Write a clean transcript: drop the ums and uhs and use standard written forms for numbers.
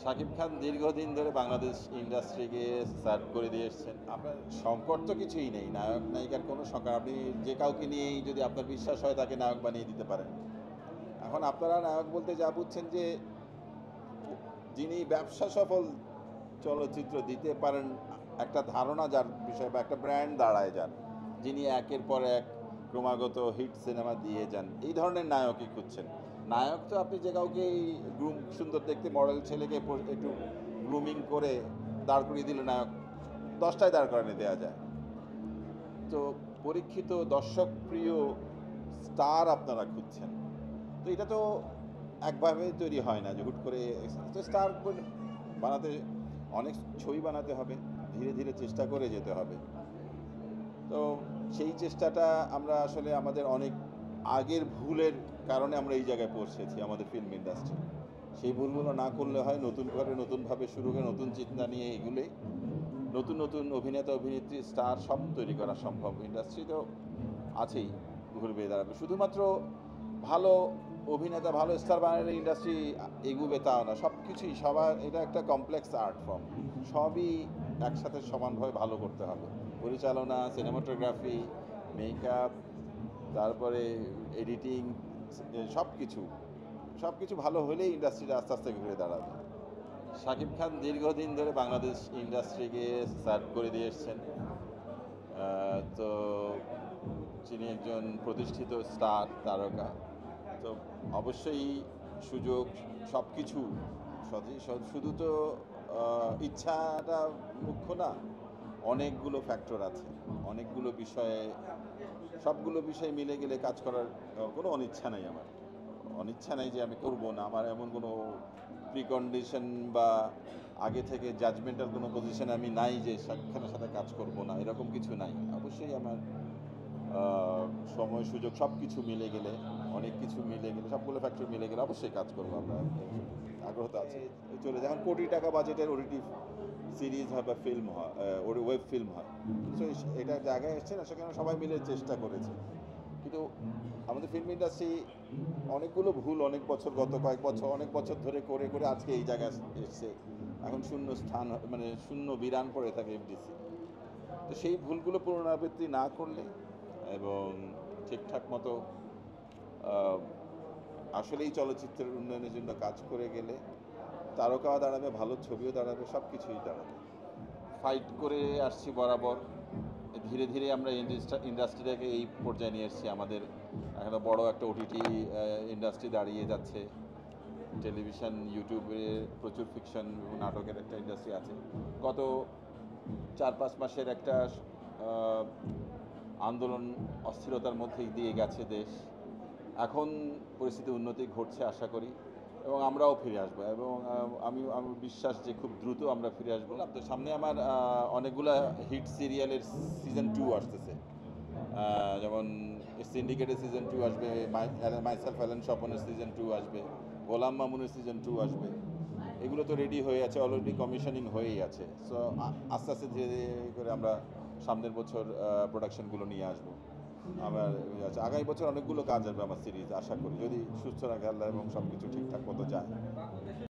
শাকিব খান দীর্ঘদিন ধরে বাংলাদেশ ইন্ডাস্ট্রিকে সার্ভ করে দিয়ে এসছেন। আপনার সংকট তো কিছুই নেই, নায়ক নায়িকার কোনো সংকট। আপনি যে কাউকে নিয়েই যদি আপনার বিশ্বাস হয় তাকে নায়ক বানিয়ে দিতে পারেন। এখন আপনারা নায়ক বলতে যা বুঝছেন যে যিনি ব্যবসা সফল চলচ্চিত্র দিতে পারেন, একটা ধারণা যার বিষয় বা একটা ব্র্যান্ড দাঁড়ায় যান, যিনি একের পর এক ক্রমাগত হিট সিনেমা দিয়ে যান, এই ধরনের নায়কই খুঁজছেন। নায়ক তো আপনি যে কাউকে সুন্দর দেখতে মডেল ছেলেকে একটু গ্রুমিং করে দাঁড় করিয়ে দিলে নায়ক 10টায় দাঁড় করানো দেওয়া যায়। তো পরীক্ষিত দর্শক প্রিয় স্টার আপনারা খুঁজছেন। তো এটা তো একভাবে তৈরি হয় না যে হুট করে। তো স্টার বানাতে অনেক ছবি বানাতে হবে, ধীরে ধীরে চেষ্টা করে যেতে হবে। তো সেই চেষ্টাটা আমরা আসলে আমাদের অনেক আগের ভুলের কারণে আমরা এই জায়গায় পৌঁছেছি আমাদের ফিল্ম ইন্ডাস্ট্রি। সেই ভুলগুলো না করলে হয় নতুন করে নতুনভাবে শুরু করে নতুন চিন্তা নিয়ে এগুলোই নতুন নতুন অভিনেতা অভিনেত্রী স্টার সব তৈরি করা সম্ভব। ইন্ডাস্ট্রি তো আছেই, ঘুরবে দাঁড়াবে। শুধুমাত্র ভালো অভিনেতা ভালো স্টার বানালে ইন্ডাস্ট্রি এগুবে তাও না। সব কিছুই সবার, এটা একটা কমপ্লেক্স আর্ট ফর্ম। সবই একসাথে সমানভাবে ভালো করতে হবে। পরিচালনা, সিনেমাটোগ্রাফি, মেকআপ, তারপরে এডিটিং, সব কিছু সব কিছু ভালো হলেই ইন্ডাস্ট্রিটা আস্তে আস্তে ঘুরে দাঁড়াবে। শাকিব খান দীর্ঘদিন ধরে বাংলাদেশ ইন্ডাস্ট্রিকে সার্ভ করে দিয়ে এসছেন। তো তিনি একজন প্রতিষ্ঠিত স্টার তারকা। তো অবশ্যই সুযোগ সব কিছু শুধু তো ইচ্ছাটা মুখ্য না, অনেকগুলো ফ্যাক্টর আছে, অনেকগুলো বিষয়ে, সবগুলো বিষয় মিলে গেলে কাজ করার কোনো অনিচ্ছা নাই আমার। অনিচ্ছা নাই যে আমি করব না, আমার এমন কোনো প্রিকন্ডিশন বা আগে থেকে জাজমেন্টাল কোনো পজিশনে আমি নাই যে শাকিব খানের সাথে কাজ করব না, এরকম কিছু নাই। অবশ্যই আমার সময় সুযোগ সব কিছু মিলে গেলে, অনেক কিছু মিলে গেলে, সবগুলো ফ্যাক্টর মিলে গেলে অবশ্যই কাজ করবো আমরা। আগ্রহ তো আছে। চলে যখন কোটি টাকা বাজেটের ওটিটি সিরিজ হয় বা ফিল্ম হয়, ওয়েব ফিল্ম হয়, সো এটা জায়গায় এসছে না, সেখানে সবাই মিলে চেষ্টা করেছে। কিন্তু আমাদের ফিল্ম ইন্ডাস্ট্রি অনেকগুলো ভুল অনেক বছর, গত কয়েক বছর, অনেক বছর ধরে করে করে আজকে এই জায়গায় এসছে। এখন শূন্য স্থান, মানে শূন্য বিরান পড়ে থাকে এফডিসি। তো সেই ভুলগুলো পুনরাবৃত্তি না করলে এবং ঠিকঠাক মতো আসলেই চলচ্চিত্রের উন্নয়নের জন্য কাজ করে গেলে তারকাও দাঁড়াবে, ভালো ছবিও দাঁড়াবে, সব কিছুই দাঁড়াবে। ফাইট করে আসছি বরাবর, ধীরে ধীরে আমরা ইন্ডাস্ট্রিটাকে এই পর্যায়ে নিয়ে এসেছি। আমাদের একটা বড় একটা ওটিটি ইন্ডাস্ট্রি দাঁড়িয়ে যাচ্ছে। টেলিভিশন, ইউটিউবে প্রচুর ফিকশন এবং নাটকের একটা ইন্ডাস্ট্রি আছে। গত 4-5 মাসের একটা আন্দোলন, অস্থিরতার মধ্যে দিয়ে গেছে দেশ। এখন পরিস্থিতি উন্নতি ঘটছে আশা করি, এবং আমরাও ফিরে আসবো। এবং আমি বিশ্বাস যে খুব দ্রুত আমরা ফিরে আসবো। তো সামনে আমার অনেকগুলো হিট সিরিয়ালের সিজন 2 আসতেছে। যেমন সিন্ডিকেটের সিজন 2 আসবে, মাইসেলফ অ্যালেন স্বপনের সিজন 2 আসবে, গোলাম মামুনের সিজন 2 আসবে। এগুলো তো রেডি হয়ে আছে, অলরেডি কমিশনিং হয়েই আছে। সো আস্তে আস্তে ধীরে ধীরে করে আমরা সামনের বছর প্রোডাকশনগুলো নিয়ে আসবো। আমার আচ্ছা, আগামী বছর অনেকগুলো কাজ আসবে আমার সিরিজ, আশা করি, যদি সুস্থ রাখে আল্লাহ এবং সব কিছু ঠিকঠাক মতো যায়।